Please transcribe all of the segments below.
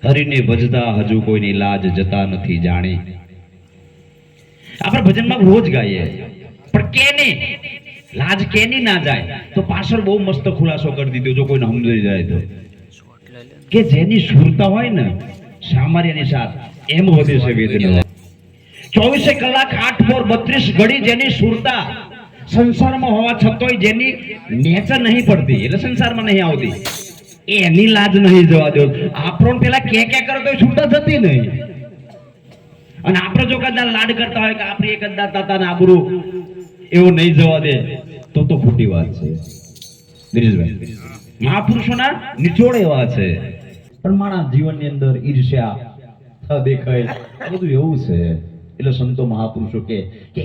હરિને ભજતા હજુ કોઈની લાજ જતા નથી જાણી. આપણે ભજનમાં રોજ ગાઈએ, પણ કેની લાજ કેની ના જાય તો પાછળ બહુ મસ્ત ખુલાસો કરી દીધો, જો કોઈને સમજાઈ જાય તો, કે જેની સુરતા હોય ને સામાન્યની સાથ એમ વધે છે વેદના. 24 કલાક 8 પોર 32 ઘડી જેની સુરતા સંસારમાં હોવા છતાંય જેની નેચર નહીં પડતી, એટલે સંસારમાં નહીં આવતી, એની લાજ નહીં જવા દો. આપણો પેલા કે કરતો છૂટા થતી નહીં, અને આપણે જો કદાચ લાડ કરતા હોય કે આપણે કદાચ તાતાને આબરૂ એવું નહીં જવા દે તો ખોટી વાત છે. દિનેશભાઈ, મહાપુરુષોના નિચોડ એવા છે, પણ મારા જીવનની અંદર ઈર્ષ્યા દેખાય બધું એવું છે. એટલે સંતો મહાપુરુષો કે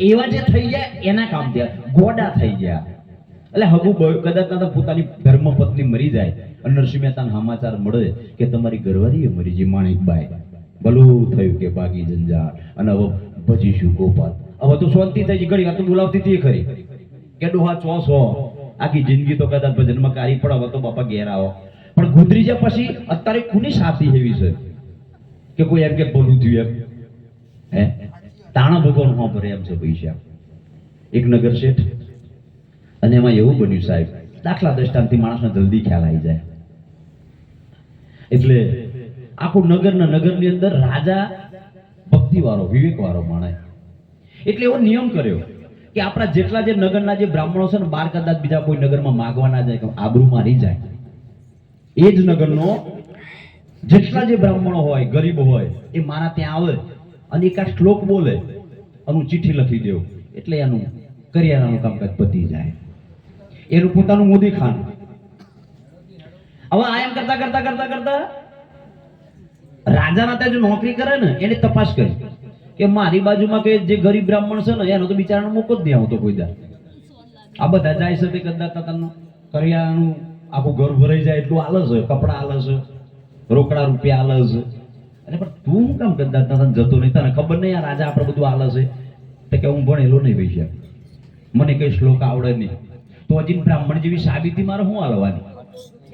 એવા જે થઈ ગયા એના કામ થયા, ગોડા થઈ ગયા. એટલે હગુ કદાચ પોતાની ધર્મપત્ની મરી જાય અને નરસિંહ મહેતાના સમાચાર મળે કે તમારી ઘરવાળી મરી ગઈ માણેકબાઈ, ભલું થયું કે ભાગી જંજાળ, અને હવે ભજીશું ગોપાલ. હવે તો શાંતિ થઈ ગઈ, ઘડી વાર તો બોલાવતી હતી ખરી કે ડોહા ચોસો આખી જિંદગી તો કદાચ ભજનમાં કાઢી પડે, હવે તો બાપા ઘેર આવો. પણ ગુજરી જાય પછી અત્યારે કોની સાથી એવી છે કે કોઈ એમ કે ભલું થયું એમ? હે તાણા ભગવાન હા ભરે એમ છે પૈસા. એક નગર શેઠ, અને એમાં એવું બન્યું સાહેબ, દાખલા દ્રષ્ટાંતથી માણસને જલ્દી ખ્યાલ આવી જાય. એટલે આખું નગરની અંદર રાજા ભક્તિ વાળો વિવેક વાળો માણે, એટલે એવો નિયમ કર્યો કે આપણા જેટલા જે નગરના જે બ્રાહ્મણો છે ને, બાર કદાચ બીજા કોઈ નગરમાં માગવા ના જાય કે આબરૂ મારી જાય, એ જ નગરનો જેટલા જે બ્રાહ્મણો હોય ગરીબ હોય એ મારા ત્યાં આવે અને એક આ શ્લોક બોલે અને ચિઠ્ઠી લખી દેવું, એટલે એનું કરિયાણાનું કામકાજ પતી જાય. એનું પોતાનું મોદી ખાન. હવે આ એમ કરતા કરતા કરતા કરતા રાજાના ત્યાં જો નોકરી કરે ને એની તપાસ કરી કે મારી બાજુમાં કે જે ગરીબ બ્રાહ્મણ છે ને એનો તો બિચારાનો મોકો જ નહીં આવતો કોઈ દા. આ બધા જાય છે તે કદાચ તાતાનું કરિયાણાનું આખું ઘર ભરાઈ જાય એટલું આલે છે, કપડા આલે છે, રોકડા રૂપિયા આલે છે. અને પણ તું શું કામ કદાચ તાતાને જતો નહીં? તને ખબર નહીં આ રાજા આપણે બધું આલે છે? તો કે હું ભણેલો નહીં પૈસા, મને કઈ શ્લોક આવડે નહીં, તો હજી બ્રાહ્મણ જેવી સાબિતી મારે શું આલવાની?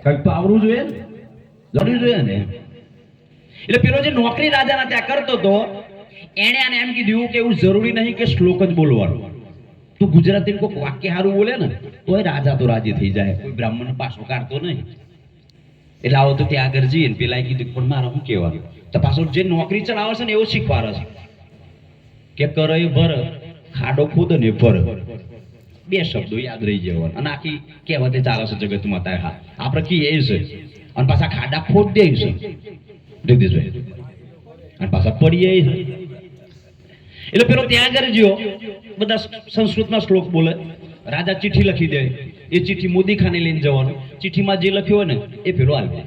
કઈક તો આવડવું જોઈએ ને, લડવું જોઈએ ને. એટલે પેલો જે નોકરી રાજાના ત્યાં કરતો હતો એને આને એમ કીધું કે એવું જરૂરી નહીં કે શ્લોક જ બોલવાનું, તું ગુજરાતી કોઈક વાક્ય સારું બોલે ને તોય રાજા તો રાજી થઈ જાય, કોઈ બ્રાહ્મણ પાછો કાઢતો નહીં. એટલે આવો તો ત્યાં આગળ જઈએ ને પેલા કીધું પણ મારે શું કહેવાનું? તો પાછો જે નોકરી ચડાવે છે ને એવું શીખવાડે છે કે કરે ભર ખાડો ખોદ ને ભર, બે શબ્દો યાદ રહી જવાના, અને આખી કહેવતે ચાલે છે જગતમાં તાય. હા આપણે કહીએ છે અને પાછા ખાડા ખોદ દે છે જગદીશભાઈ, અને પાછા પડીએ છે. એટલે પેલો ત્યાં આગળ ગયો, બધા સંસ્કૃતમાં શ્લોક બોલે, રાજા ચિઠ્ઠી લખી દે, એ ચિઠ્ઠી મોદી ખાને લઈને જવાનું, ચિઠ્ઠીમાં જે લખ્યું હોય ને એ પેલો આવી દે.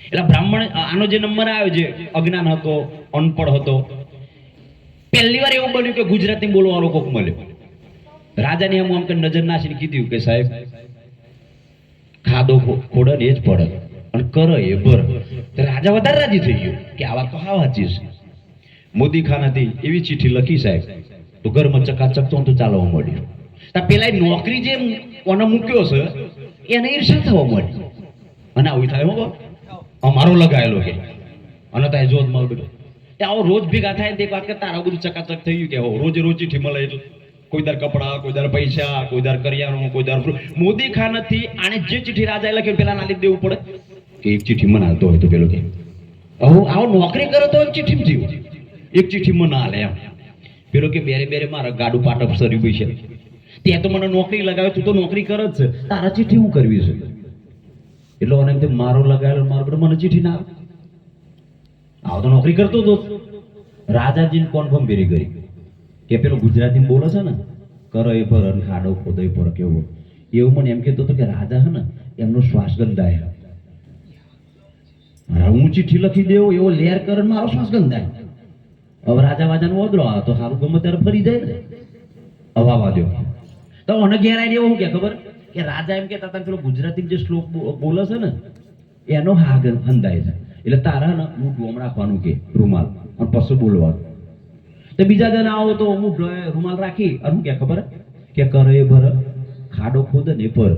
એટલે બ્રાહ્મણ આનો જે નંબર આવ્યો છે અજ્ઞાન હતો, અનપઢ હતો, પહેલી વાર એવું બન્યું કે ગુજરાતી બોલવાનો કોક મળ્યો. રાજાને એમ આમ કે નજર નાખીને કીધું કે સાહેબ ખાધો ખોડે ને એ જ પડે અને કરે એ ભર. રાજા વધારે રાજી થઈ ગયો કે આ વાત તો હા વાંચી છે. મોદી ખાન હતી એવી ચિઠ્ઠી લખી સાહેબ, તો ઘરમાં ચકાચક તો ચાલવા મળ્યું. પેલા નોકરી જે કોને મૂક્યો છે એને ઈર્ષા થવા મળી, અને આવું થાય હો અમારો લગાયેલો કે, અને ત્યાં જોત મળે આવો રોજ ભેગા થાય ને એક વાત કે તારા બધું ચકાચક થઈ ગયું કે રોજે રોજ ચિઠ્ઠી મળે, એટલે કોઈ દર કપડા, કોઈ દર પૈસા, કોઈ દર કરિયાણું, કોઈ દર. મોદી ખાન હતી આને જે ચિઠ્ઠી રાજાએ લખી પેલા ના લીધે દેવું પડે કે એક ચિઠ્ઠી મને હાલતો હોય તો પેલો કે આવો નોકરી કરો તો એક ચિઠ્ઠી જીવ, એક ચિઠ્ઠી મને હાલે એમ. પેલો કે બેરે બેરે મારા ગાડું પાટપ સર્યું છે, ત્યાં તો મને નોકરી લગાવે, તું તો નોકરી કરે જ છે, તારા ચિઠ્ઠી હું કરવી છે? એટલે મને મારો લગાવેલો મારો બધું મને ચિઠ્ઠી ના આવે. આવો તો નોકરી કરતો હતો. રાજાજીને કોન્ફર્મ ભેરી કરી કે પેલો ગુજરાતી બોલે છે ને કરો એ પર ખાડો ખોદો એ પર કેવો, એવું મને એમ કહેતો હતો કે રાજા છે ને એમનો શ્વાસ ગંધાય, હું ચિઠ્ઠી લખી દેવું એવો લેર કરે મારો શ્વાસ ગંધાય. હવે રાજા વાજાનો ઓદરો આવે તો સારું ગમે ત્યારે ફરી જાય ને, હવા વાદ્યો તો મને ઘેરાય એવું કે ખબર કે રાજા એમ કહેતા હતા પેલો ગુજરાતી જે શ્લોક બોલે છે ને એનો હાગ હંધાય છે, એટલે તારા ને હું ડોમ રાખવાનું કે રૂમાલ અને પછી બોલવાનું. તો બીજા દિન આવો તો હું રૂમાલ રાખી અને હું કે ખબર કે કરે ભર ખાડો ખોદ ને પર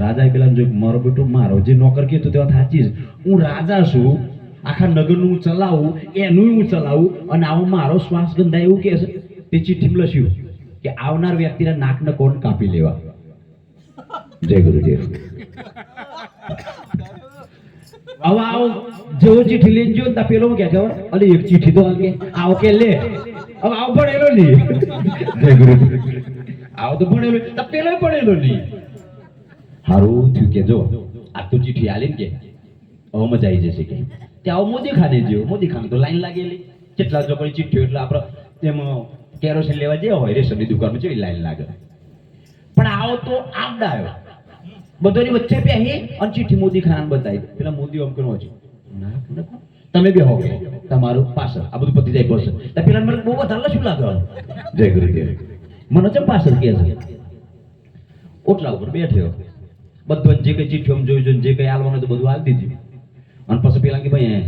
રાજા પેલા જો મારો બેટો મારો જે નોકર કહેતો તે વાત સાચી છે, હું રાજા છું, આખા નગરનું હું ચલાવું, એનું હું ચલાવું, અને આવું મારો શ્વાસ ગંધાય એવું કે છે. તે ચિઠ્ઠી લખ્યું કે આવનાર વ્યક્તિના નાકને કોણ કાપી લેવા. જય ગુરુદેવ. હવે આવો જેવો ચિઠ્ઠી લઈને જો તા પેલો કે ખબર અરે એક ચિઠ્ઠી તો આગે આવો કે લે. હવે આવો ભણેલો નહીં. જય ગુરુદેવ. આવો તો ભણેલો તા પેલો ભણેલો નહીં. હારું થયું કે જો આ તો ચિઠ્ઠી આલી ને કે હવે મજા આવી જશે કે તે આવો મોદી ખાને જેવો. મોદી ખાને તો લાઈન લાગેલી, કેટલા લોકોની ચિઠ્ઠીઓ એટલે આપણે તેમાં કેરોસીન લેવા જેવા હોય રેશમની દુકાનમાં જેવી લાઈન લાગે. પણ આવો તો આપડા આવ્યો બધાની વચ્ચે પહેરી અને ચિઠ્ઠી મોદી ખાનાને બતાવી. પેલા મોદી આમ કરવો છે તમે બે હો તમારું પાછળ આ બધું પતી જાય પડશે. પેલા મને બહુ વધારે શું લાગે. જય ગુરુદેવ. મને ચમ પાછળ કે છે ઓટલા ઉપર બેઠ્યો, બધું જે કઈ ચિઠ્ઠીઓ જોઈ જોઈને જે કઈ આલવાનું તો બધું આલ દીધું. અને પછી પેલા કે ભાઈ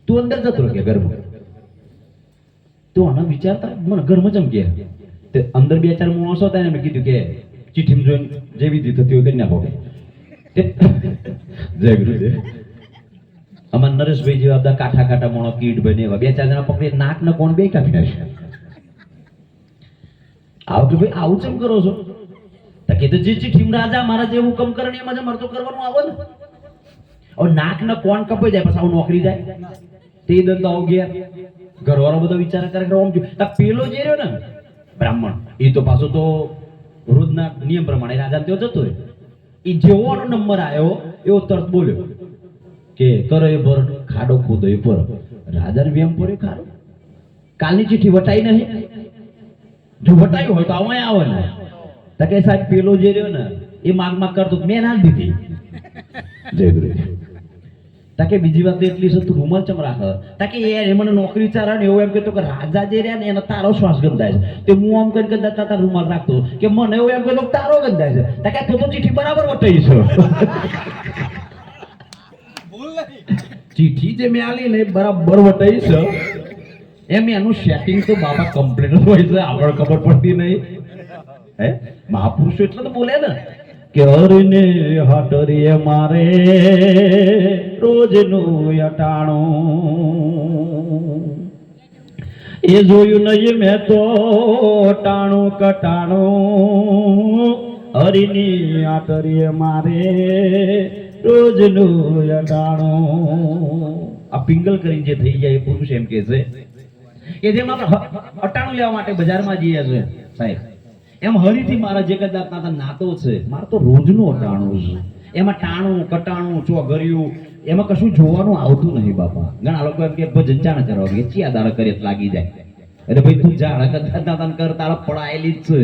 તું અંદર જતો રહે કે ઘરમાં. તો આના વિચારતા મને ઘરમાં ચમ કે તે અંદર બે ચાર માણસો હતા ને મેં કીધું કે ચિઠ્ઠી જોઈને જેવી વિધિ થતી હોય કરી નાખો. જય ગુરુદેવ. અમાર નરેશભાઈ જેવા બધા કાઠા કાઠા મોણો કીટ બને એવા બે ચાર જણા પકડી નાક ને કોણ બે કાપી નાખશે. આવું કે ભાઈ આવું ચમ કરો છો? કે તો જે ચિઠ્ઠી રાજા મારા જે હુકમ કરે ને એમાં મારે તો કરવાનું આવે ને. હવે નાક ને કોણ કપાઈ જાય પછી આવું નોકરી જાય તે દંડ આવું ગયા ઘરવાળો બધો વિચાર કરે આમ જો પેલો જે રહ્યો ને બ્રાહ્મણ એ તો પાછો તો રોજના નિયમ પ્રમાણે રાજા ત્યાં જતો હોય. એ જેવો નંબર આવ્યો એવો તરત બોલ્યો કે કરો એ ભર ખાડો ખોદો એ પર. રાજાને વેમ પડ્યો ખાડો. કાલની ચિઠ્ઠી વટાઈ નહીં, જો વટાયું હોય તો આવા આવે ને. કે સાહેબ પેલો જે રહ્યો ને એ માગ કરતો મેં ના દીધી. જય ગુરુદેવ. તાકે બીજી વાત એટલી છે તું રૂમાલ ચમ રાખે. તાકે એ મને નોકરી ચારા ને એવું એમ કહેતો કે રાજા જે રહ્યા ને એનો તારો શ્વાસ ગંધાય છે. તે હું આમ કરી કદાચ તારા રૂમાલ રાખતો કે મને એવું એમ કહેતો તારો ગંધાય છે. તાકે તું તો ચિઠ્ઠી બરાબર વટાઈ છે. ચિઠ્ઠી જે મેં આલી ને બરાબર વટાઈ છે એમ એનું સેટિંગ તો બાબા કમ્પ્લીટ હોય છે, આગળ ખબર પડતી નહીં. હે મહાપુરુષો એટલે તો બોલે ને કે હરને હટરીએ મારે રોજનું અટાણું. એ જોયું નહીં મેં તો ટાણું કટાણું. હરિની આટરીએ મારે રોજનું અટાણું. આ પિંગલ કરીને જે થઈ જાય પુરુષ એમ કે છે કે જેમ આપણે અટાણું લેવા માટે બજારમાં જઈએ છે સાહેબ, એમ હરીથી મારા જે કદાચ નાતો છે મારે તો રોજનું અટાણું છે. એમાં ટાણું કટાણું ચોગર્યું એમાં કશું જોવાનું આવતું નહીં બાપા. ઘણા લોકો એમ કે ભજન ચાણ કરવા કે ચિયા દાડા કરે લાગી જાય. અરે ભાઈ તું જાણ કદાચ કર તારા પડાયેલી જ છે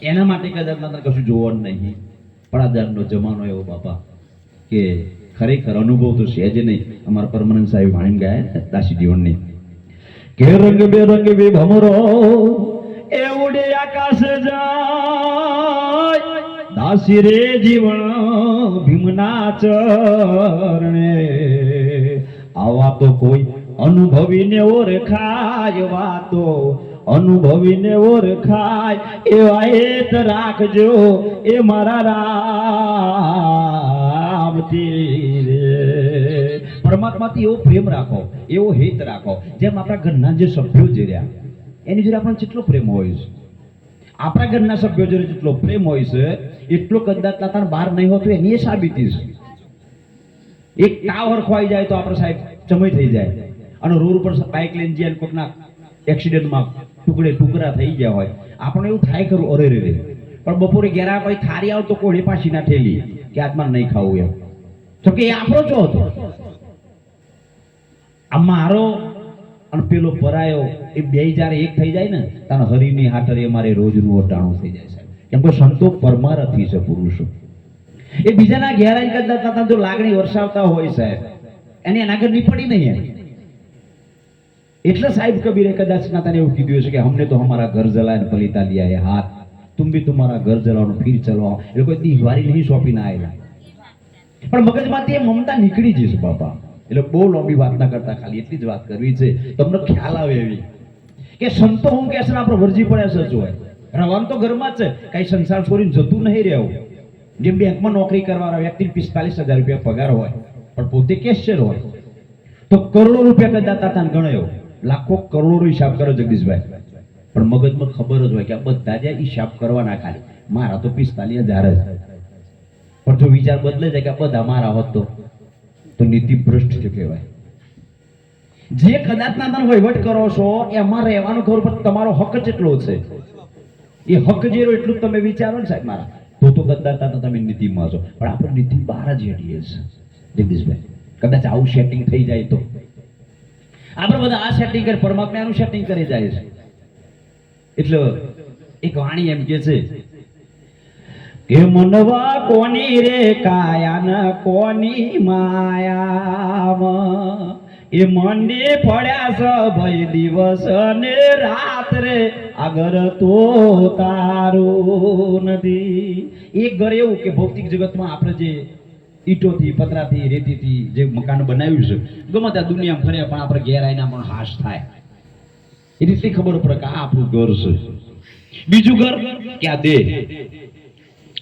એના માટે કદાચ કશું જોવાનું નહીં. પડાદારનો જમાનો એવો બાપા કે ખરેખર અનુભવ તો છે જ નહીં. અમારા પરમાનંદ સાહેબ વાણી ગયા દાસી જીવનની કે રંગ બેરંગ બી ભમરો એ ઉડે આકાશ જાય દાસી રે જીવન ભીમના ચરણે. આવા તો કોઈ અનુભવીને ઓળખાય, વાતો અનુભવીને ઓળખાય એવા હેત રાખજો એ મારા રામજી રે. પરમાત્માથી એવો પ્રેમ રાખો, એવો હિત રાખો જેમ આપણા ઘરના જે સભ્યો જે રહ્યા એની જોડે આપણને જેટલો પ્રેમ હોય છે. આપણા ઘરના સભ્યો જોડે જેટલો પ્રેમ હોય છે એટલો કદાચ તાતાને બહાર નહીં હોતો એની એ સાબિતી છે. એક ટાવર ખોવાઈ જાય તો આપણે સાહેબ ચમય થઈ જાય અને રોડ ઉપર બાઇક લઈને જાય કોઈકના એક્સિડન્ટમાં ટુકડા થઈ ગયા હોય આપણે એવું થાય ખરું અરે રે. પણ બપોરે ઘેરા કોઈ થારી આવ તો કોળી પાછી ના ઠેલી કે આત્મા નહીં ખાવું એમ. તો કે એ આપણો જો હતો આ મારો અને પેલો પરાયો એ બે જયારે એક થઈ જાય ને તારે હરિની હાટરે અમારે રોજનું અટાણું થઈ જાય સાહેબ. કેમ કે સંતો પરમારથી છે પુરુષો. એ બીજાના ઘેરાઈ કદાચ જો લાગણી વરસાવતા હોય સાહેબ એને એના ઘર ની પડી નહીં. એટલે સાહેબ કબીરે કદાચ નાતાને એવું કીધું છે કે હમને તો હમારા ઘર જલાય પલિતા લિયા હે હાથ, તુમ ભી તુમ્હારા ઘર જલાओ ફિર ચલો. એ કોઈ દિવાળી નહીં સોંપીને આવેલા પણ મગજમાંથી એ મમતા નીકળી જશે બાપા. એટલે બહુ લાંબી વાત ના કરતા ખાલી એટલી જ વાત કરવી છે તમને ખ્યાલ આવે એવી કે સંતો હું કે છે આપણે વરજી પડે છે. જો રવાનું તો ઘરમાં જ છે, કઈ સંસાર છોડીને જતું નહીં રહેવું. જેમ બેંકમાં નોકરી કરવાવાળા વ્યક્તિ 45,000 રૂપિયા પગાર હોય પણ પોતે કેશિયર હોય તો કરોડો રૂપિયા કરદાતા તાન ગણાયો, લાખો કરોડો હિસાબ કરો જગદીશભાઈ, પણ મગજમાં ખબર જ હોય કે આ બધા જે હિસાબ કરવાના ખાલી મારા તો 45,000 જ, પણ જો વિચાર બદલે જાય કે આ બધા મારા હોત તો નીતિ ભ્રષ્ટ કહેવાય. જે કદાચ ના તમે વહીવટ કરો છો એમાં રહેવાનું ખબર પણ તમારો હક જેટલો છે, એ હક જેરો એટલું જ તમે વિચારો ને સાહેબ મારા, તો કદાચ તમે નીતિમાં છો, પણ આપણે નીતિ બહાર જ હેડીએ છે જગદીશભાઈ. કદાચ આવું સેટિંગ થઈ જાય તો આપણે બધા આ સેટિંગ કરી, પરમાત્માનું સેટિંગ કરી જાય છે. એટલે એક વાણી એમ કે છે કે મનવા કોની રે કાયા ન કોની માયામાં, એ મંડી પડ્યા છે ભાઈ દિવસ ને રાત રે, આગળ તો તારું નથી. એક ઘર એવું કે ભૌતિક જગતમાં આપણે જે ઈટોથી, પતરાથી, રેતીથી જે મકાન બનાવ્યું છે, ગમે ત્યાં દુનિયામાં ફરે પણ આપણે ઘેર આવીને પણ હાશ થાય, એ રીતે ખબર પડે કે આ આપણું ઘર છે. બીજું ઘર કે આ દેહ,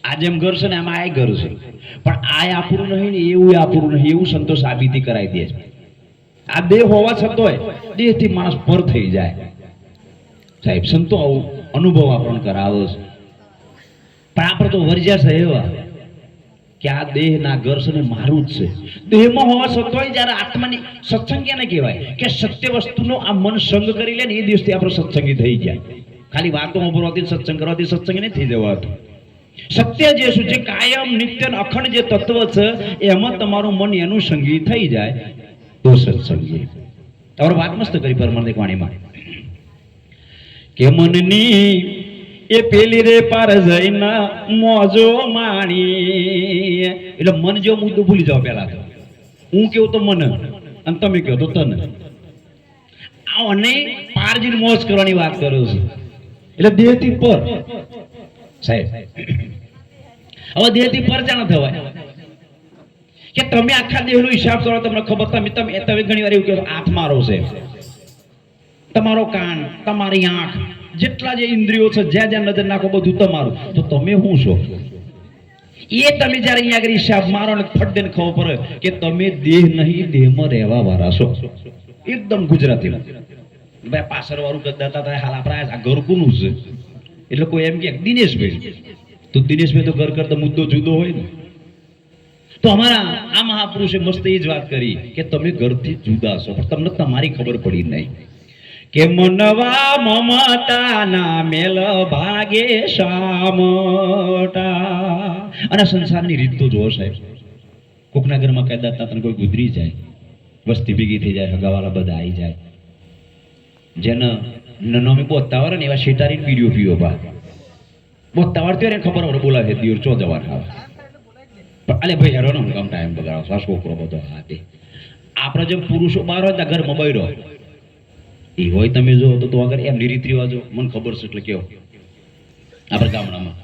આ જેમ ઘર છે ને એમાં આ ઘર છે, પણ આ આપણું નહીં ને એવું આપણું નહીં, એવું સંતો સાબિતી કરાવી દે છે. આ દેહ હોવા છતાંય દેહથી માણસ પર થઈ જાય સાહેબ, સંતો આવું અનુભવ આપણને કરાવે છે. પણ આપણે તો વર્જ્યા છે એવા કે આ દેહ ના ઘર છે ને મારું જ છે. દેહમાં હોવા છતાંય જયારે આત્માની સત્સંગ કેને કહેવાય કે સત્ય વસ્તુનો આ મન સંગ કરી લે ને એ દિવસથી આપણે સત્સંગી થઈ જાય. ખાલી વાતો સાંભળવાથી સત્સંગ કરવાથી સત્સંગ નહીં થઈ જવાતું. સત્ય જે શું જે કાયમ નિત્ય અખંડ જે તત્વ છે એમાં તમારું મન એનું સંગી થઈ જાય તો સત્સંગી. તમારો વાત મસ્ત કરી પરમાનંદ વાણીમાં કે મનની એ પેલી રે પાર જઈને મોજો માણી, એટલે મન જેવો મુદ્દો ભૂલી જાવ. પેલા તો હું કેવું તો મન અને તમે કહો તો તને, અને પાર જઈને મોજ કરવાની વાત કરું છું. એટલે દેહથી પર સાહેબ, હવે દેહથી પર જાણ થવાય કે તમે આખા દેહનો હિસાબ કરો, તમને ખબર, તમે ઘણી વાર એવું કહો હાથ મારો છે, તમારો કાન, તમારી આંખ, જેટલા જે ઇન્દ્રિયો છે, જ્યાં જ્યાં નજર નાખો બધું તમારું, તો તમે શું છો? એ તમે જયારે અહીંયા આગળ હિસાબ મારો ને ફટ દઈને ખબર પડે કે તમે દેહ નહીં દેહમાં રહેવા વાળા છો. એકદમ ગુજરાતીમાં ભાઈ પાછળ વાળું કદાતા થાય હાલ આપણા આ ઘર કોનું છે, એટલે કોઈ એમ કે દિનેશભાઈ, તો દિનેશભાઈ તો ઘર કરતા મુદ્દો જુદો હોય ને. તો અમારા આ મહાપુરુષે મસ્ત એ જ વાત કરી કે તમે ઘરથી જુદા છો, પણ તમને તમારી ખબર પડી નહીં કે મનવા મમતાના મેલ ભાગે શામટા. અને સંસારની રીત તો જોવો સાહેબ, કોકના ઘરમાં કદાચ તને કોઈ ગુજરી જાય, વસ્તી ભેગી થઈ જાય, હગાવાળા બધા આવી જાય, જેને નોમી બોતાવર ને એવા શેટારી પીડીઓ પીઓ બા બોતાવર તો એને ખબર પડે બોલાવે દિયોર ચો જવા ખાવા, પણ અલે ભાઈ હેરો ને કામ ટાઈમ બગાડો આ છોકરો બધો હાથે. આપણે જેમ પુરુષો બહાર હોય ત્યાં ઘરમાં બૈરો એ હોય, તમે જો તો અગર એમની રીત રિવાજો મને ખબર છે. એટલે કેવો આપણે ગામડામાં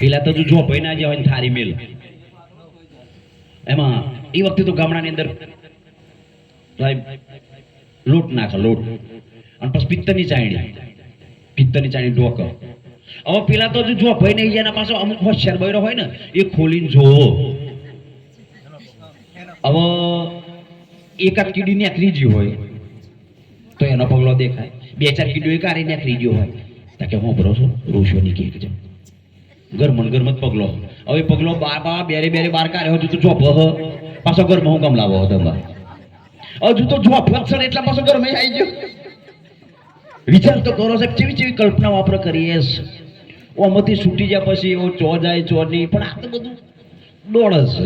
પેલા તો જો ભાઈ ના જે હોય ને થારી મેલ, એમાં એ વખતે તો ગામડાની અંદર સાહેબ લોટ નાખે, લોટ અને પછી પિત્તરની ચાયણી ઢોક. હવે પેલા તો જો ભાઈ ને એના પાસે અમુક હોશિયાર બૈરો હોય ને એ ખોલીને જોવો, હવે એકાદ કીડી નીકળી ગઈ હોય તો એનો પગલો દેખાય, બે ચાર કીડીઓ કાઢી નીકળી ગયો હોય તો કે હું ભરો છો રોશો નીકળી જાય ગરમન ગરમત પગલો. હવે પગલો બાર બેરે બાર કાઢ્યો હજુ તો જોપ પાછો ઘરમાં હું કામ લાવો તમારે, હજુ તો જોપ છે એટલા પાછો ઘરમાં આવી ગયો. વિચાર તો કરો સાહેબ, કેવી કેવી કલ્પના આપણે કરીએ. ઓમાંથી છૂટી જાય પછી એવો ચો જાય ચો નહીં, પણ આ તો બધું દોડ જ છે.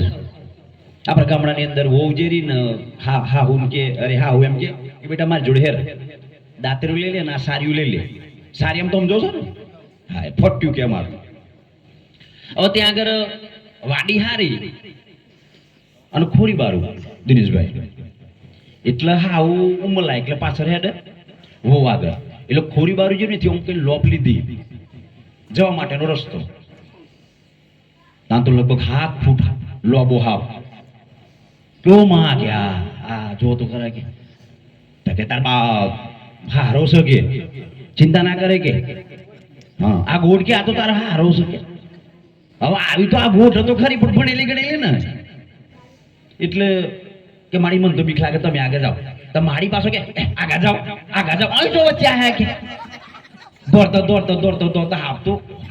આપણા ગામડાની અંદર વહુ જેરી ને હા હું કે અરે હા હું એમ કે બેટા મારી જોડે હેર દાંતરું લઈ લે ને આ સારીયું લઈ લે, સારી એમ તો સમજો છો ને, હા ફટ્યું કે મારું. હવે ત્યાં આગળ વાડી હારી અને ખોરી બારું દિનેશભાઈ, એટલે હા હું ઉમલાય એટલે પાછળ હેડ વહુ આગળ, એટલે ખોરી બારું જે નથી હું કઈ લોપ લીધી જવા માટેનો રસ્તો, ત્યાં તો લગભગ 7 ફૂટ લોબો હાવ. કેવો માં કે આ જો તો ખરા કે તાર બા હારો છે કે ચિંતા ના કરે કે હા આ ગોળ કે આ તો તારા હારો છે કે હવે આવી તો આ ગોઠ હતો ખરી પણ ભણેલી ગણેલી ને એટલે કે મારી મન તો બીક લાગે તમે આગળ જાઓ તો મારી પાછો કે આગળ જાઓ અહીં તો વચ્ચે આયા કે દોડતા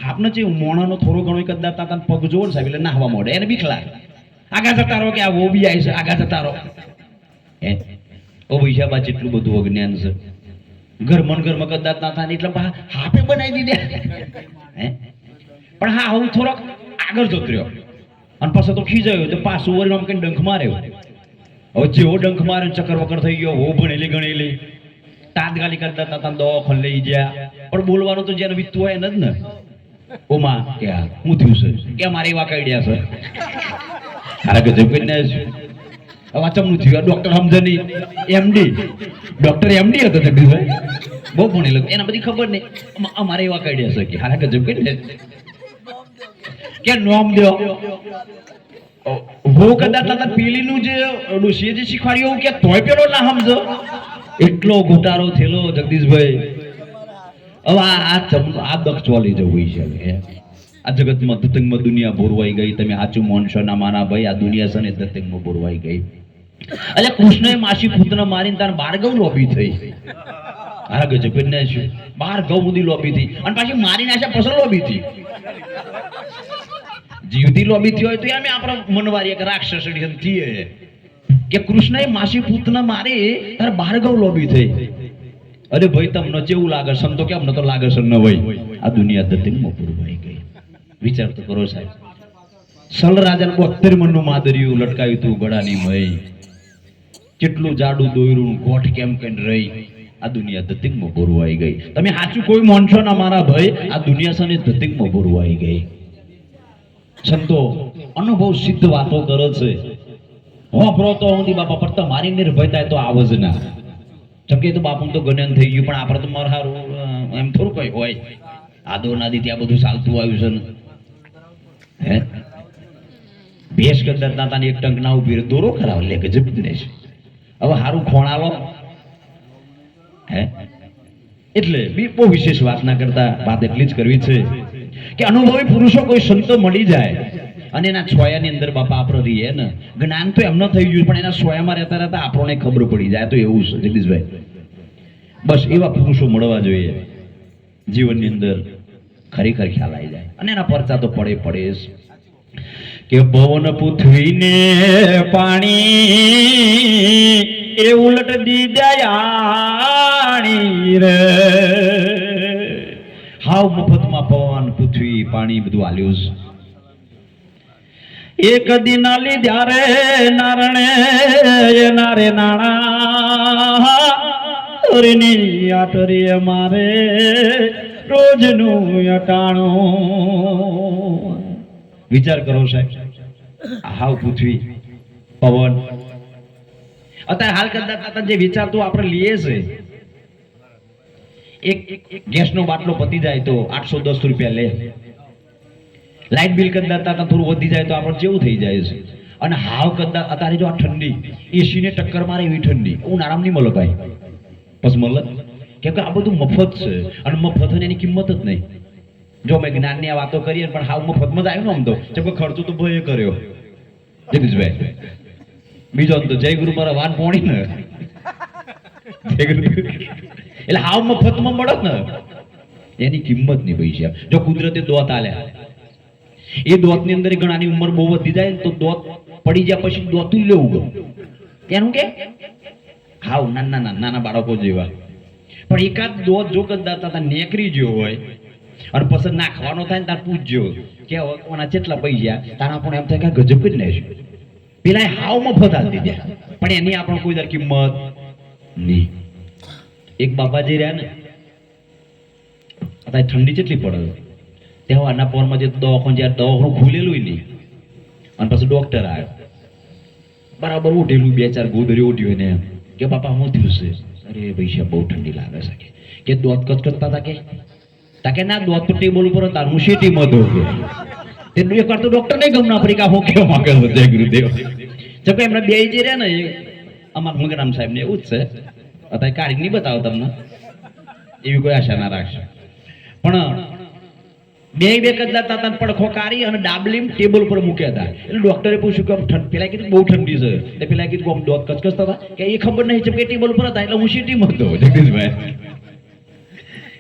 હાપનો છે મોણાનો થોડો ઘણો કદાચ તાતા પગ જોવો ને સાહેબ એટલે નાહવા મોડે એને બીક લાગે આગળ જતા રહો કે આ વો બી આવી છે આગળ જતા રહો ઓ ભૈયા જેટલું બધું અજ્ઞાન છે ઘરમાં કદાચ ના થાય એટલે હાપે બનાવી દીધા પણ હા હું થોડોક આગળ જતો રહ્યો અને પાછો તો ખીજાયો તો પાછું વળી આમ કઈ ડંખ માર્યો હવે જેવો ડંખ માર્યો ચક્કર વક્કર થઈ ગયો હો ભણેલી ગણેલી તાત્કાલિક કરતા હતા દવાખાને લઈ ગયા પણ બોલવાનું તો જેને વીતતું હોય ને જ ને ઓમાં કે હું થયું છે કે મારે એવા કાઢ્યા છે હારા ગજબ કરીને હવે ચમનું થયું ડોક્ટર સમજની ડોક્ટર એમડી હતો જગદીશભાઈ બહુ ભણેલો એના બધી ખબર નહીં અમારે એવા કાઢ્યા છે કે હારા ગજબ કરીને કે નોમ દો હું કદાચ તાતા પેલીનું જે ડોશીએ જે શીખવાડ્યું કે તોય પેલો ના સમજો એટલો ઘોટારો થયેલો જગદીશભાઈ હવે આ દક્ષ ચોલી જવું છે આ જગતમાં ધતંગમાં દુનિયા બોરવાઈ ગઈ તમે સાચું માનશો ના માના ભાઈ આ દુનિયા છે ને ધતંગમાં બોરવાઈ ગઈ એટલે કૃષ્ણએ માસી પુત્ર મારીને તાર બારગવ લોભી થઈ હારા ગજબ ને શું બારગવ સુધી લોભી થઈ અને પાછી મારી નાખ્યા પછી લોભી થઈ જીવતી લોભી થઈ હોય તો એમ આપણા મનવારી એક રાક્ષસ થઈએ કે કૃષ્ણએ માસી પુત્ર મારી તાર બારગવ લોભી થઈ અરે ભાઈ તમને કેવું લાગે છે તો કેમ ન તો લાગે છે ન ભાઈ આ દુનિયા ધતંગમાં બોરવાઈ ગઈ વિચાર તો કરો સાહેબ સલ રાજાને 72 મણનું માદરિયું લટકાવ્યું તું ગળાની મય કેટલું જાડું દોયરું ગોઠ કેમ કેમ રહી આ દુનિયા ધતંગમાં બોરવાઈ ગઈ તમે સાચું કોઈ માનશો ના મારા ભાઈ આ દુનિયા છે ને ધતંગમાં બોરવાઈ ગઈ સંતો અનુભવ સિદ્ધ વાતો કરે છે હોપરો તો હું બાપા પર તમારી નિર્ભયતા તો આવ જ ના ચમકે તો બાપુ તો ગણન થઈ ગયું પણ આપણે તો માર હારું એમ થોડું કઈ હોય આદો નાદી ત્યાં બધું ચાલતું આવ્યું છે ને હે ભેસ કદર તાતાની એક ટંક ના ઉભી દોરો ખરાવ લે ગજબ ને છે હવે હારું ખોણાલો હે એટલે બી બહુ વિશેષ વાત ના કરતા વાત એટલી જ કરવી છે કે અનુભવી પુરુષો કોઈ સંતો મળી જાય અને એના છોયાની અંદર બાપા આપણે રહીએ ને જ્ઞાન તો એમનો થઈ ગયું પણ એના છોયામાં રહેતા રહેતા આપણને ખબર પડી જાય તો એવું છે જગદીશભાઈ બસ એવા પુરુષો મળવા જોઈએ જીવનની અંદર ખરેખર ખ્યાલ આવી જાય અને એના પરચા તો પડે કે પવન પૃથ્વીને પાણી એ ઉલટ દીદાયાણી રે હાવ મફતમાં પવન પૃથ્વી પાણી બધું આલ્યું એક દિન લીધા રે નારણે નારે નાણા હરની આટરી મારે રોજનું અટાણું વિચાર કરો સાહેબ હાવ પૃથ્વી પવન અત્યારે હાલ કરતા જે વિચાર તો આપણે લઈએ છે એક ગેસનો બાટલો પતી જાય તો 810 રૂપિયા લે લાઇટ બિલ કદાચ થોડું વધી જાય તો આપણે જેવું થઈ જાય છે અને હાવ કદાચ અત્યારે જો આ ઠંડી એસી ને ટક્કર મારે એવી ઠંડી ઉનાળામાં નહીં મળે ભાઈ બસ મળે કેમ કે આ બધું મફત છે અને મફત એની કિંમત જ નહીં જો મેં જ્ઞાનની આ વાતો કરીએ પણ હાવ મફતમાં જ આવ્યું ને આમ તો જેમ કે ખર્ચો તો ભય કર્યો જગદીશભાઈ બીજો તો જય ગુરુ મારા વાન પોણી ને એટલે હાવ મફતમાં મળે ને એની કિંમત નહીં પૈસા જો કુદરતે દોત આલ્યા એ દોતની અંદર ઘણાની ઉંમર બહુ વધી જાય તો દોત પડી જાય પછી દોતું લેવું ગયું એનું કે હાવ નાના બાળકો જેવા પણ એકાદ દોત જો કદાચ નેકરી ગયો હોય અને પછી નાખવાનો થાય ને તાર પૂછજો કે કોના કેટલા પૈસા તારા પણ એમ થાય કે ગજબ કરી લેશું પેલા હાવ મફત આપી દે પણ એની આપણે કોઈ દર કિંમત નહીં એક બાપાજી રહ્યા ને અત્યારે ઠંડી કેટલી પડે તહેવારના પોરમાં જે દવાખાનું જ્યારે દવાખાનું ખુલેલું નહીં અને પછી ડોક્ટર આવ્યો બરાબર ઉઠેલું 2-4 ગોદરી ઉઠ્યું ને કે બાપા શું થયું છે અરે પૈસા બહુ ઠંડી લાગે છે કે દોત કચકચતા હતા કે ના દોત તો ટેબલ ઉપર હતા હું શેટીમાં દઉં તે એક વાર તો ડોક્ટર નહીં ગમના પડી કે હું કેવા માંગે જય ગુરુદેવ જબ એમના બે જે રહ્યા ને અમારા મંગરામ સાહેબ ને એવું જ છે અત્યારે કાઢી નહીં બતાવો તમને એવી કોઈ આશા ના રાખશે પણ બે કદા તાતા પડખો કાઢી અને ડાબલીમ ટેબલ પર મૂક્યા હતા. એટલે ડોક્ટરે પૂછ્યું કે આમ પેલા કીધું બહુ ઠંડી છે, એટલે પેલા કીધું આમ દોત કચકચતા હતા કે એ ખબર નહીં કે ટેબલ પર હતા એટલે હું સીટીમાં હતો. જગદીશભાઈ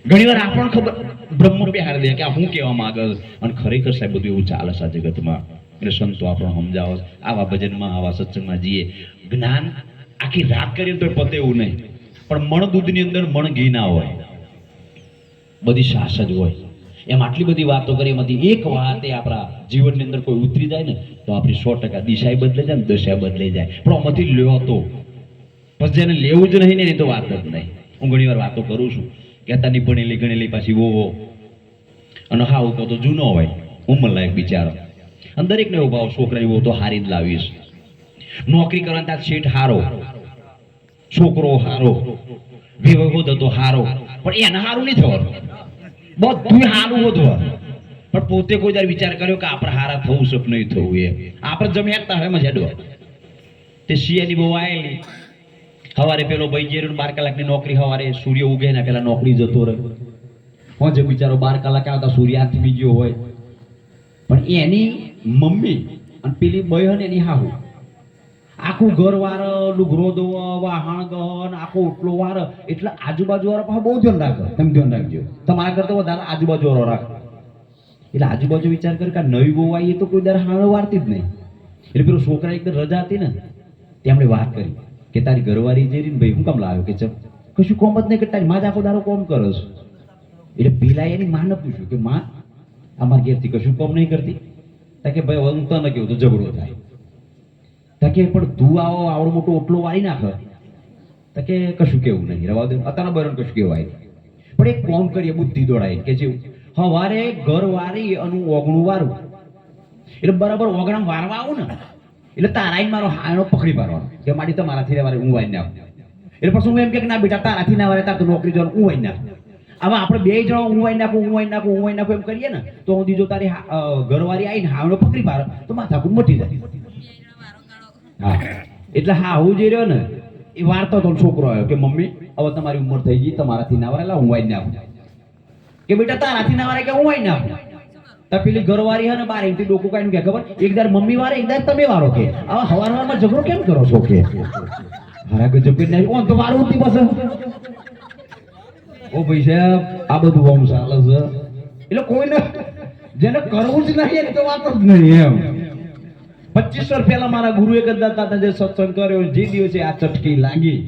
ઘણી વાર આપણને ખબર બ્રહ્મ બિહાર દે કે આ હું કહેવા માંગે અને ખરેખર સાહેબ બધું એવું ચાલે છે જગતમાં. એટલે સંતો આપણને સમજાવો આવા ભજનમાં આવા સત્સંગમાં જઈએ. જ્ઞાન આખી રાત કરીએ તો પતે એવું નહીં, પણ મણ દૂધની અંદર મણ ઘી ના હોય, બધી સાસ જ હોય. એમ આટલી બધી વાતો કરી એમાંથી એક વાત એ આપણા જીવનની અંદર કોઈ ઉતરી જાય ને તો આપણી 100% દિશા બદલે જાય ને દશા બદલાઈ જાય. પણ આમાંથી લ્યો તો પછી જેને લેવું જ નહીં ને એની તો વાત જ નહીં. હું ઘણી વાર વાતો કરું છું કે અત્યારની ભણેલી ગણેલી પાછી વોવો અને હાવ તો જૂનો હોય ઉંમર લાયક બિચારો અને દરેકને એવો ભાવ છોકરાની બહુ તો હારી જ લાવીશ. નોકરી કરવાની ત્યાં શેઠ હારો, છોકરો હારો, વિવાહ હતો હારો, પણ એને હારું નહીં થવાનું. બધું હારું વધવા પણ પોતે કોઈ દર વિચાર કર્યો કે આપણે હારા થવું છે નહીં થવું એ આપણે જમ્યા હોય મજા ડો. તે શિયાની બહુ આવેલી સવારે પેલો ભાઈ જે 12 કલાકની નોકરી, સવારે સૂર્ય ઉગે ને પેલા નોકરી જતો રહે. જે બિચારો 12 કલાક આવતા સૂર્ય આથમી ગયો હોય, પણ એની મમ્મી અને પેલી બહેન એની હાહુ આખું ઘર વાર લુગરો ધોવા વાહણ ગહન આખો ઓટલો વાર એટલે આજુબાજુ વાળા પાસે બહુ ધ્યાન રાખે. તમે ધ્યાન રાખજો, તમારા કરતા વધારે આજુબાજુ વાળો રાખે. એટલે આજુબાજુ વિચાર કરે કે નવી બહુ આવી તો કોઈ દર હાણો વારતી જ નહીં. એટલે પેલો છોકરા એકદમ રજા હતી ને તેમણે વાત કરી કે તારી ઘરવાળી જે રીને ભાઈ હું કામ લાવ્યો કે ચમ કશું કોમ જ નહીં કે તારી માં જ આખો દારો કોમ કરો છો. એટલે પેલા એની માને પૂછ્યું કે માં અમારા ઘેરથી કશું કોમ નહીં કરતી? કે ભાઈ હું તને કેવું તો ઝઘડો થાય. કે પણ તું આવો આવડો મોટો ઓટલો વાળી નાખ. કે કશું કેવું નહીં, રવા દે અત્યારના બરણ કશું કેવાય. પણ એક કોમ કરીએ બુદ્ધિ દોડાય કે જેવું હવારે ઘર વારી અને ઓગણું વારું એટલે બરાબર ઓગણા વારવા આવું ને એટલે તારાઈ મારો હાનો પકડી પાડવાનો કે મારી તમારાથી વારે હું વાઈ નાખ. એટલે પછી હું એમ કે ના બેટા તારાથી ના વારે તાર તો નોકરી જવાનું હું વાઈ નાખ. હવે આપણે બે જણા હું વાઈ નાખું એમ કરીએ ને તો હું દીજો તારી ઘરવાળી આવીને હાનો પકડી પાડે તો માથાકૂટ મટી જાય. હા એટલે હા હું જે રહ્યો ને એ વાર્તા તો છોકરો આવ્યો કે મમ્મી હવે તમારી ઉંમર થઈ ગઈ, તમારાથી ના વારેલા હું વાઈ નાખું. કે બેટા તારાથી ના વારે કે હું વાઈ નાખું. તો પેલી ઘરવાળી હે ને બાર એમથી ડોકું કાઢીને કે ખબર એકદાર મમ્મી વારે એકદાર તમે વારો કે આવા હવારમાં ઝઘડો કેમ કરો છો કે હારા ગજબ કે નહીં ઓન તો વારું ઉઠી બસ. ઓ ભાઈ સાહેબ આ બધું બહુ ચાલે છે. એટલે કોઈને જેને કરવું જ નહીં તો વાત જ નહીં એમ. 25 વર્ષ પહેલા મારા ગુરુએ કદાચ જે સત્સંગ કર્યો જે દિવસે આ ચટકી લાગી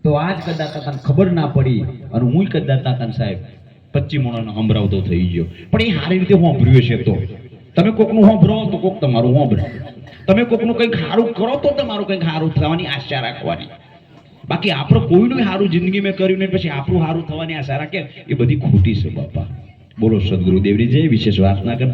તો આજ કદાચ તને ખબર ના પડી અને હું કદાચ સાહેબ 25 મોણાનો સંભળાવતો થઈ ગયો. પણ એ સારી રીતે સાંભળ્યું છે. તો તમે કોકનું સાંભળો તો કોક તમારું સાંભળે. તમે કોકનું કંઈક સારું કરો તો તમારું કંઈક સારું થવાની આશા રાખવાની. બાકી આપણે કોઈનું સારું જિંદગી મેં કર્યું ને પછી આપણું સારું થવાની આશા રાખે એ બધી ખોટી છે બાપા. બોલો સદગુરુદેવની જય. વિશેષ વાત ના કરતા.